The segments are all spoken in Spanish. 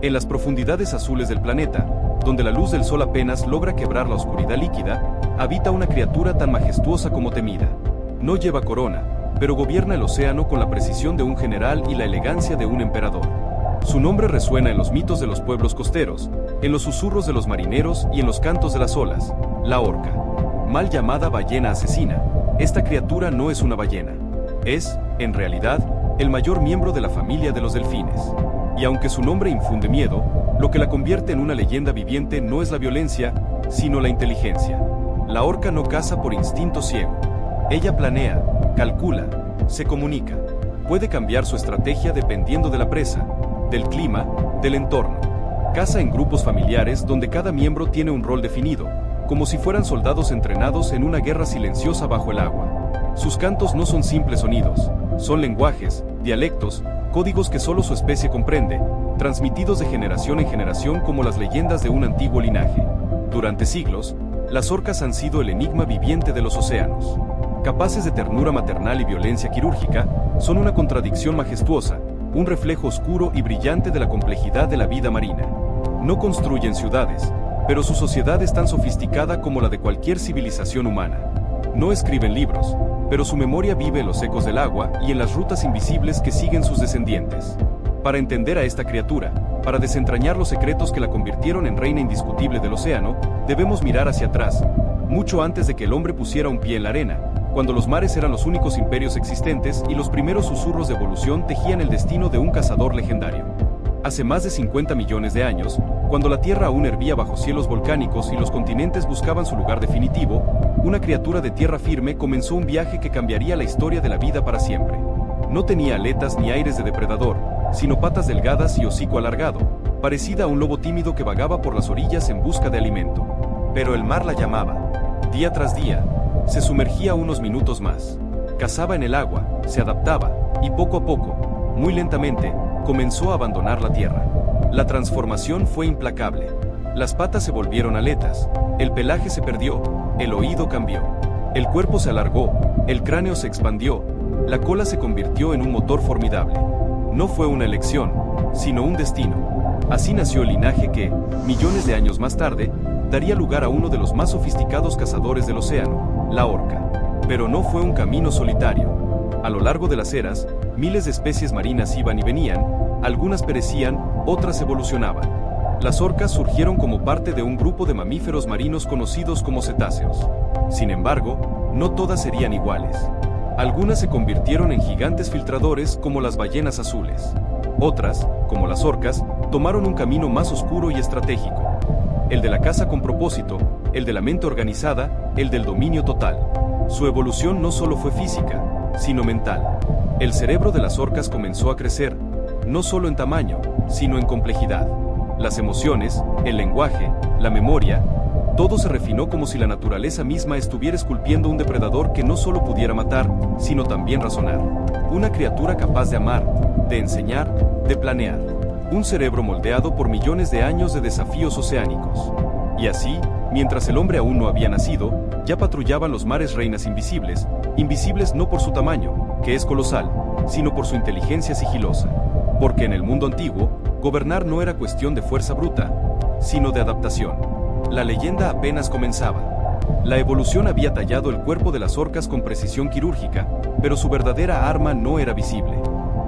En las profundidades azules del planeta, donde la luz del sol apenas logra quebrar la oscuridad líquida, habita una criatura tan majestuosa como temida. No lleva corona, pero gobierna el océano con la precisión de un general y la elegancia de un emperador. Su nombre resuena en los mitos de los pueblos costeros, en los susurros de los marineros y en los cantos de las olas: la orca. Mal llamada ballena asesina, esta criatura no es una ballena. Es, en realidad, el mayor miembro de la familia de los delfines. Y aunque su nombre infunde miedo, lo que la convierte en una leyenda viviente no es la violencia, sino la inteligencia. La orca no caza por instinto ciego. Ella planea, calcula, se comunica. Puede cambiar su estrategia dependiendo de la presa, del clima, del entorno. Caza en grupos familiares donde cada miembro tiene un rol definido, como si fueran soldados entrenados en una guerra silenciosa bajo el agua. Sus cantos no son simples sonidos, son lenguajes, dialectos, códigos que solo su especie comprende, transmitidos de generación en generación como las leyendas de un antiguo linaje. Durante siglos, las orcas han sido el enigma viviente de los océanos. Capaces de ternura maternal y violencia quirúrgica, son una contradicción majestuosa, un reflejo oscuro y brillante de la complejidad de la vida marina. No construyen ciudades, pero su sociedad es tan sofisticada como la de cualquier civilización humana. No escriben libros, pero su memoria vive en los ecos del agua y en las rutas invisibles que siguen sus descendientes. Para entender a esta criatura, para desentrañar los secretos que la convirtieron en reina indiscutible del océano, debemos mirar hacia atrás, mucho antes de que el hombre pusiera un pie en la arena, cuando los mares eran los únicos imperios existentes y los primeros susurros de evolución tejían el destino de un cazador legendario. Hace más de 50 millones de años, cuando la Tierra aún hervía bajo cielos volcánicos y los continentes buscaban su lugar definitivo, una criatura de tierra firme comenzó un viaje que cambiaría la historia de la vida para siempre. No tenía aletas ni aires de depredador, sino patas delgadas y hocico alargado, parecida a un lobo tímido que vagaba por las orillas en busca de alimento. Pero el mar la llamaba. Día tras día, se sumergía unos minutos más. Cazaba en el agua, se adaptaba, y poco a poco, muy lentamente, comenzó a abandonar la tierra. La transformación fue implacable. Las patas se volvieron aletas, el pelaje se perdió, el oído cambió. El cuerpo se alargó, el cráneo se expandió, la cola se convirtió en un motor formidable. No fue una elección, sino un destino. Así nació el linaje que, millones de años más tarde, daría lugar a uno de los más sofisticados cazadores del océano, la orca. Pero no fue un camino solitario. A lo largo de las eras, miles de especies marinas iban y venían, algunas perecían, otras evolucionaban. Las orcas surgieron como parte de un grupo de mamíferos marinos conocidos como cetáceos. Sin embargo, no todas serían iguales. Algunas se convirtieron en gigantes filtradores como las ballenas azules. Otras, como las orcas, tomaron un camino más oscuro y estratégico. El de la caza con propósito, el de la mente organizada, el del dominio total. Su evolución no solo fue física, sino mental. El cerebro de las orcas comenzó a crecer, no solo en tamaño, sino en complejidad. Las emociones, el lenguaje, la memoria, todo se refinó como si la naturaleza misma estuviera esculpiendo un depredador que no solo pudiera matar, sino también razonar. Una criatura capaz de amar, de enseñar, de planear. Un cerebro moldeado por millones de años de desafíos oceánicos. Y así, mientras el hombre aún no había nacido, ya patrullaban los mares reinas invisibles, invisibles no por su tamaño, que es colosal, sino por su inteligencia sigilosa. Porque en el mundo antiguo, gobernar no era cuestión de fuerza bruta, sino de adaptación. La leyenda apenas comenzaba. La evolución había tallado el cuerpo de las orcas con precisión quirúrgica, pero su verdadera arma no era visible.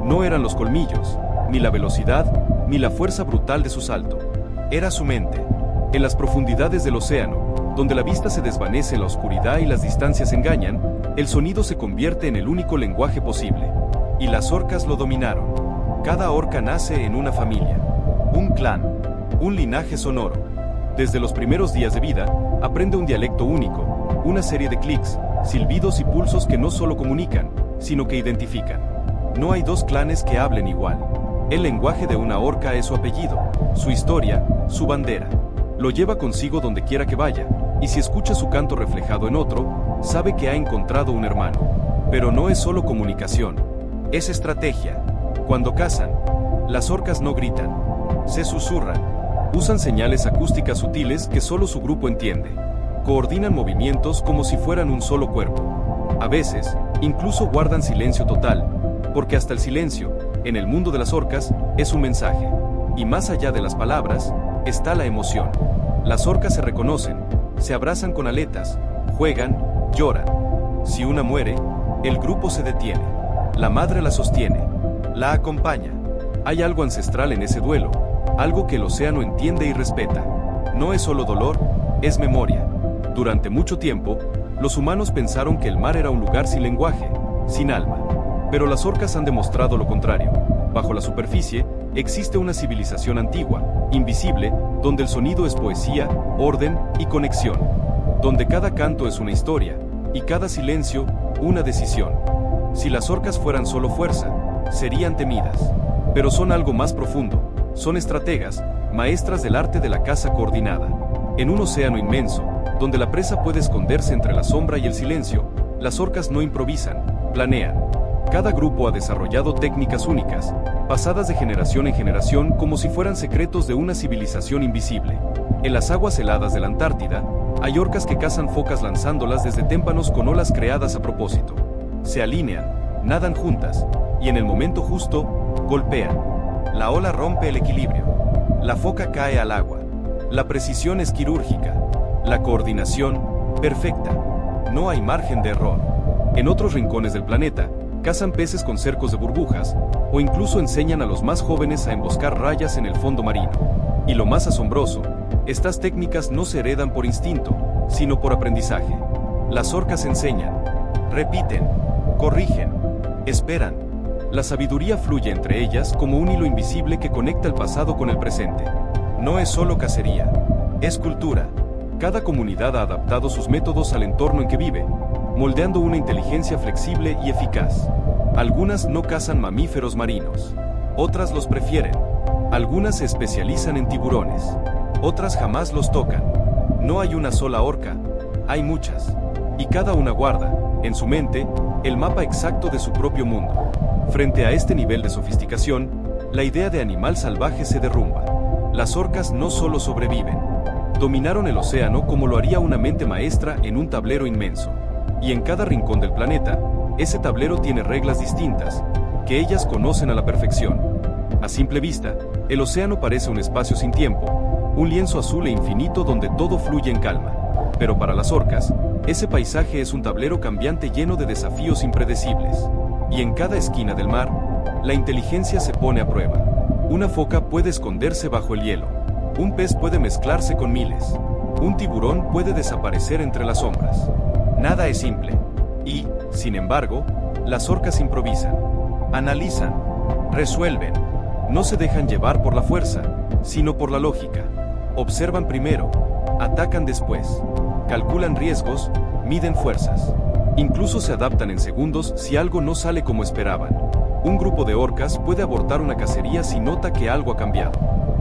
No eran los colmillos, ni la velocidad, ni la fuerza brutal de su salto. Era su mente. En las profundidades del océano, donde la vista se desvanece en la oscuridad y las distancias engañan, el sonido se convierte en el único lenguaje posible. Y las orcas lo dominaron. Cada orca nace en una familia, un clan, un linaje sonoro. Desde los primeros días de vida, aprende un dialecto único, una serie de clics, silbidos y pulsos que no solo comunican, sino que identifican. No hay dos clanes que hablen igual. El lenguaje de una orca es su apellido, su historia, su bandera. Lo lleva consigo donde quiera que vaya, y si escucha su canto reflejado en otro, sabe que ha encontrado un hermano. Pero no es solo comunicación, es estrategia. Cuando cazan, las orcas no gritan, se susurran. Usan señales acústicas sutiles que solo su grupo entiende. Coordinan movimientos como si fueran un solo cuerpo. A veces, incluso guardan silencio total, porque hasta el silencio, en el mundo de las orcas, es un mensaje. Y más allá de las palabras, está la emoción. Las orcas se reconocen, se abrazan con aletas, juegan, lloran. Si una muere, el grupo se detiene. La madre la sostiene, la acompaña. Hay algo ancestral en ese duelo, algo que el océano entiende y respeta. No es solo dolor, es memoria. Durante mucho tiempo, los humanos pensaron que el mar era un lugar sin lenguaje, sin alma. Pero las orcas han demostrado lo contrario. Bajo la superficie, existe una civilización antigua, invisible, donde el sonido es poesía, orden y conexión. Donde cada canto es una historia, y cada silencio, una decisión. Si las orcas fueran solo fuerza, serían temidas. Pero son algo más profundo. Son estrategas, maestras del arte de la caza coordinada. En un océano inmenso, donde la presa puede esconderse entre la sombra y el silencio, las orcas no improvisan, planean. Cada grupo ha desarrollado técnicas únicas, pasadas de generación en generación como si fueran secretos de una civilización invisible. En las aguas heladas de la Antártida, hay orcas que cazan focas lanzándolas desde témpanos con olas creadas a propósito. Se alinean, nadan juntas, y en el momento justo, golpean. La ola rompe el equilibrio. La foca cae al agua. La precisión es quirúrgica. La coordinación, perfecta. No hay margen de error. En otros rincones del planeta, cazan peces con cercos de burbujas, o incluso enseñan a los más jóvenes a emboscar rayas en el fondo marino. Y lo más asombroso, estas técnicas no se heredan por instinto, sino por aprendizaje. Las orcas enseñan, repiten, corrigen, esperan. La sabiduría fluye entre ellas como un hilo invisible que conecta el pasado con el presente. No es solo cacería, es cultura. Cada comunidad ha adaptado sus métodos al entorno en que vive, moldeando una inteligencia flexible y eficaz. Algunas no cazan mamíferos marinos, otras los prefieren. Algunas se especializan en tiburones, otras jamás los tocan. No hay una sola orca, hay muchas, y cada una guarda, en su mente, el mapa exacto de su propio mundo. Frente a este nivel de sofisticación, la idea de animal salvaje se derrumba. Las orcas no solo sobreviven, dominaron el océano como lo haría una mente maestra en un tablero inmenso. Y en cada rincón del planeta, ese tablero tiene reglas distintas, que ellas conocen a la perfección. A simple vista, el océano parece un espacio sin tiempo, un lienzo azul e infinito donde todo fluye en calma. Pero para las orcas, ese paisaje es un tablero cambiante lleno de desafíos impredecibles. Y en cada esquina del mar, la inteligencia se pone a prueba. Una foca puede esconderse bajo el hielo. Un pez puede mezclarse con miles. Un tiburón puede desaparecer entre las sombras. Nada es simple. Y, sin embargo, las orcas improvisan. Analizan. Resuelven. No se dejan llevar por la fuerza, sino por la lógica. Observan primero. Atacan después. Calculan riesgos. Miden fuerzas. Incluso se adaptan en segundos si algo no sale como esperaban. Un grupo de orcas puede abortar una cacería si nota que algo ha cambiado.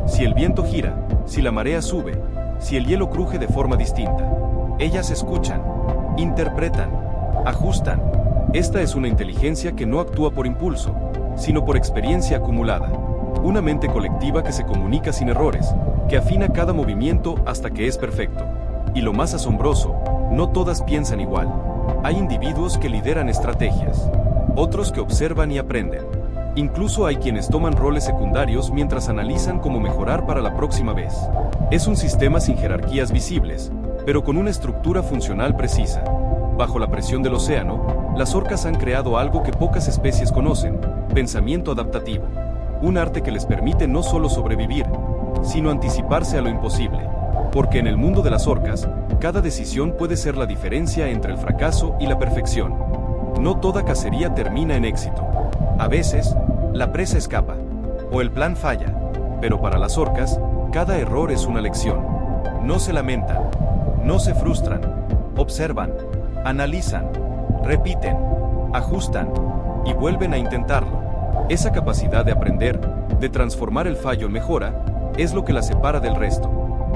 Si el viento gira, si la marea sube, si el hielo cruje de forma distinta. Ellas escuchan, interpretan, ajustan. Esta es una inteligencia que no actúa por impulso, sino por experiencia acumulada. Una mente colectiva que se comunica sin errores, que afina cada movimiento hasta que es perfecto. Y lo más asombroso, no todas piensan igual. Hay individuos que lideran estrategias, otros que observan y aprenden. Incluso hay quienes toman roles secundarios mientras analizan cómo mejorar para la próxima vez. Es un sistema sin jerarquías visibles, pero con una estructura funcional precisa. Bajo la presión del océano, las orcas han creado algo que pocas especies conocen: pensamiento adaptativo. Un arte que les permite no solo sobrevivir, sino anticiparse a lo imposible. Porque en el mundo de las orcas, cada decisión puede ser la diferencia entre el fracaso y la perfección. No toda cacería termina en éxito. A veces, la presa escapa, o el plan falla, pero para las orcas, cada error es una lección. No se lamentan, no se frustran, observan, analizan, repiten, ajustan, y vuelven a intentarlo. Esa capacidad de aprender, de transformar el fallo en mejora, es lo que la separa del resto.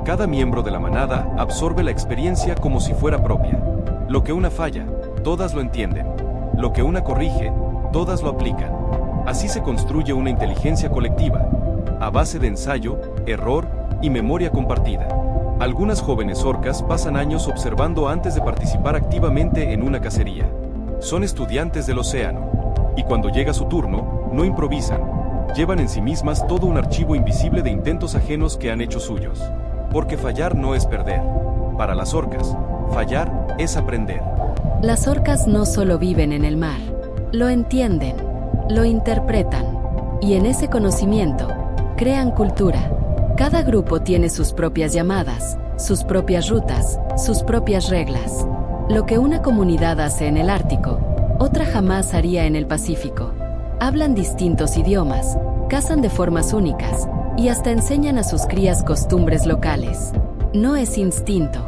Cada miembro de la manada absorbe la experiencia como si fuera propia. Lo que una falla, todas lo entienden. Lo que una corrige, todas lo aplican. Así se construye una inteligencia colectiva, a base de ensayo, error y memoria compartida. Algunas jóvenes orcas pasan años observando antes de participar activamente en una cacería. Son estudiantes del océano, y cuando llega su turno, no improvisan, llevan en sí mismas todo un archivo invisible de intentos ajenos que han hecho suyos. Porque fallar no es perder. Para las orcas, fallar es aprender. Las orcas no solo viven en el mar, lo entienden, lo interpretan, y en ese conocimiento, crean cultura. Cada grupo tiene sus propias llamadas, sus propias rutas, sus propias reglas. Lo que una comunidad hace en el Ártico, otra jamás haría en el Pacífico. Hablan distintos idiomas, cazan de formas únicas, y hasta enseñan a sus crías costumbres locales. No es instinto,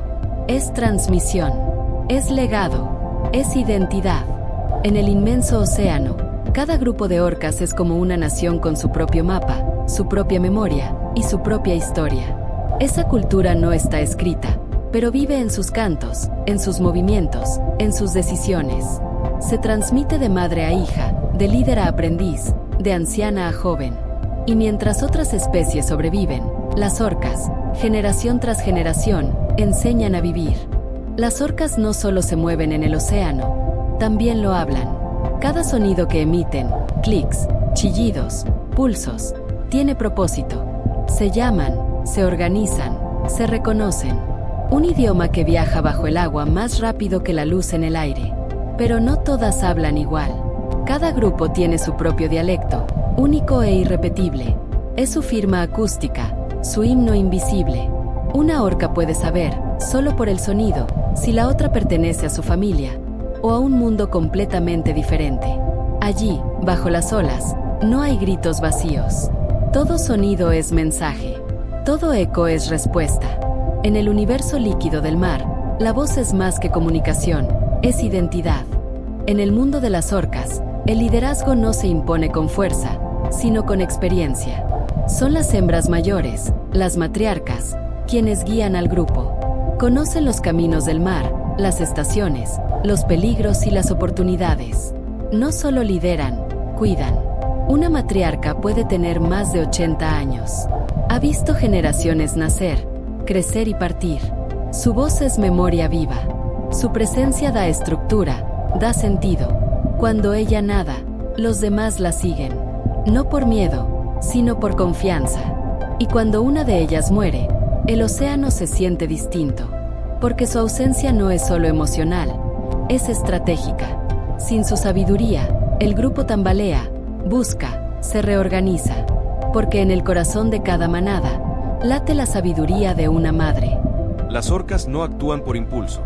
es transmisión, es legado, es identidad. En el inmenso océano, cada grupo de orcas es como una nación con su propio mapa, su propia memoria y su propia historia. Esa cultura no está escrita, pero vive en sus cantos, en sus movimientos, en sus decisiones. Se transmite de madre a hija, de líder a aprendiz, de anciana a joven. Y mientras otras especies sobreviven, las orcas, generación tras generación, enseñan a vivir. Las orcas no solo se mueven en el océano, también lo hablan. Cada sonido que emiten, clics, chillidos, pulsos, tiene propósito. Se llaman, se organizan, se reconocen. Un idioma que viaja bajo el agua más rápido que la luz en el aire. Pero no todas hablan igual. Cada grupo tiene su propio dialecto, único e irrepetible. Es su firma acústica, su himno invisible. Una orca puede saber, solo por el sonido, si la otra pertenece a su familia o a un mundo completamente diferente. Allí, bajo las olas, no hay gritos vacíos. Todo sonido es mensaje. Todo eco es respuesta. En el universo líquido del mar, la voz es más que comunicación, es identidad. En el mundo de las orcas, el liderazgo no se impone con fuerza, sino con experiencia. Son las hembras mayores, las matriarcas, quienes guían al grupo. Conocen los caminos del mar, las estaciones, los peligros y las oportunidades. No solo lideran, cuidan. Una matriarca puede tener más de 80 años. Ha visto generaciones nacer, crecer y partir. Su voz es memoria viva. Su presencia da estructura, da sentido. Cuando ella nada, los demás la siguen. No por miedo, sino por confianza. Y cuando una de ellas muere, el océano se siente distinto. Porque su ausencia no es solo emocional, es estratégica. Sin su sabiduría, el grupo tambalea, busca, se reorganiza. Porque en el corazón de cada manada, late la sabiduría de una madre. Las orcas no actúan por impulso.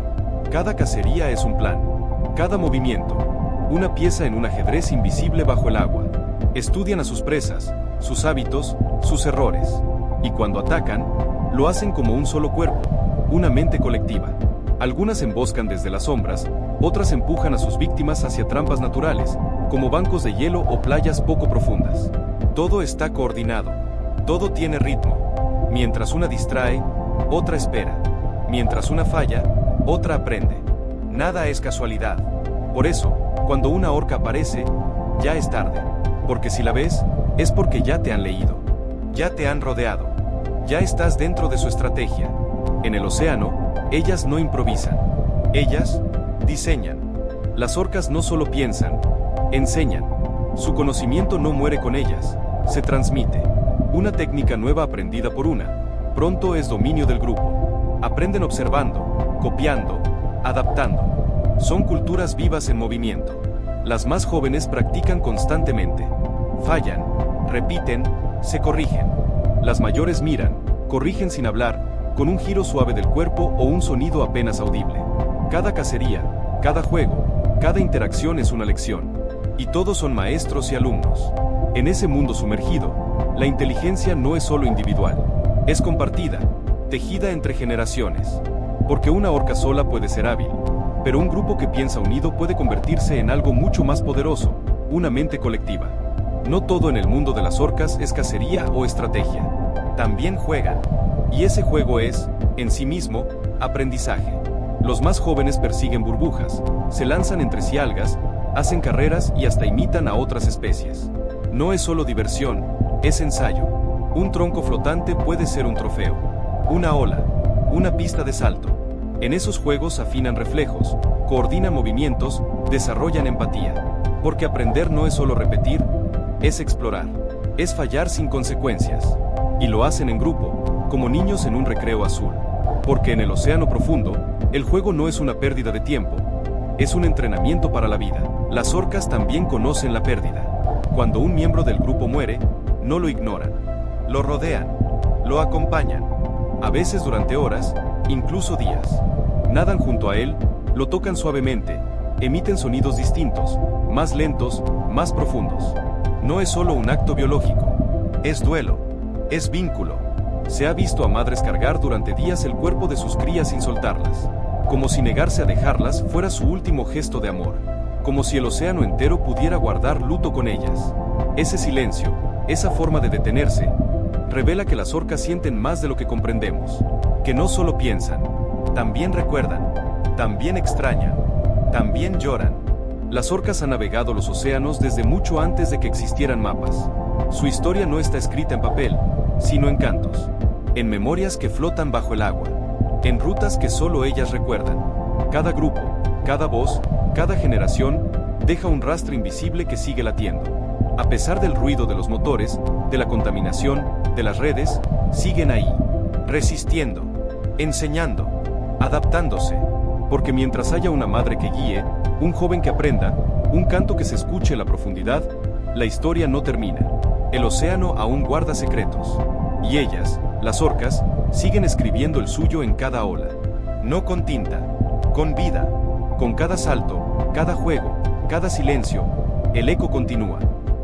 Cada cacería es un plan. Cada movimiento, una pieza en un ajedrez invisible bajo el agua. Estudian a sus presas, sus hábitos, sus errores. Y cuando atacan, lo hacen como un solo cuerpo, una mente colectiva. Algunas emboscan desde las sombras, otras empujan a sus víctimas hacia trampas naturales, como bancos de hielo o playas poco profundas. Todo está coordinado, todo tiene ritmo. Mientras una distrae, otra espera. Mientras una falla, otra aprende. Nada es casualidad. Por eso, cuando una orca aparece, ya es tarde. Porque si la ves, es porque ya te han leído. Ya te han rodeado. Ya estás dentro de su estrategia. En el océano, ellas no improvisan. Ellas diseñan. Las orcas no solo piensan, enseñan. Su conocimiento no muere con ellas, se transmite. Una técnica nueva aprendida por una, pronto es dominio del grupo. Aprenden observando, copiando, adaptando. Son culturas vivas en movimiento. Las más jóvenes practican constantemente. Fallan, repiten, se corrigen. Las mayores miran, corrigen sin hablar, con un giro suave del cuerpo o un sonido apenas audible. Cada cacería, cada juego, cada interacción es una lección. Y todos son maestros y alumnos. En ese mundo sumergido, la inteligencia no es solo individual, es compartida, tejida entre generaciones. Porque una orca sola puede ser hábil, pero un grupo que piensa unido puede convertirse en algo mucho más poderoso, una mente colectiva. No todo en el mundo de las orcas es cacería o estrategia. También juegan. Y ese juego es, en sí mismo, aprendizaje. Los más jóvenes persiguen burbujas, se lanzan entre sí algas, hacen carreras y hasta imitan a otras especies. No es solo diversión, es ensayo. Un tronco flotante puede ser un trofeo. Una ola, una pista de salto. En esos juegos afinan reflejos, coordinan movimientos, desarrollan empatía. Porque aprender no es solo repetir, es explorar. es fallar sin consecuencias. Y lo hacen en grupo, como niños en un recreo azul. Porque en el océano profundo, el juego no es una pérdida de tiempo, es un entrenamiento para la vida. Las orcas también conocen la pérdida. Cuando un miembro del grupo muere, no lo ignoran. Lo rodean, lo acompañan. A veces durante horas, incluso días. Nadan junto a él, lo tocan suavemente, emiten sonidos distintos, más lentos, más profundos. No es solo un acto biológico, es duelo, es vínculo. Se ha visto a madres cargar durante días el cuerpo de sus crías sin soltarlas, como si negarse a dejarlas fuera su último gesto de amor, como si el océano entero pudiera guardar luto con ellas. Ese silencio, esa forma de detenerse, revela que las orcas sienten más de lo que comprendemos, que no solo piensan, también recuerdan, también extrañan, también lloran. Las orcas han navegado los océanos desde mucho antes de que existieran mapas. Su historia no está escrita en papel, sino en cantos, en memorias que flotan bajo el agua, en rutas que solo ellas recuerdan. Cada grupo, cada voz, cada generación, deja un rastro invisible que sigue latiendo. A pesar del ruido de los motores, de la contaminación, de las redes, siguen ahí, resistiendo, enseñando, adaptándose. Porque mientras haya una madre que guíe, un joven que aprenda, un canto que se escuche en la profundidad, la historia no termina. El océano aún guarda secretos. Y ellas, las orcas, siguen escribiendo el suyo en cada ola. No con tinta, con vida. Con cada salto, cada juego, cada silencio, el eco continúa.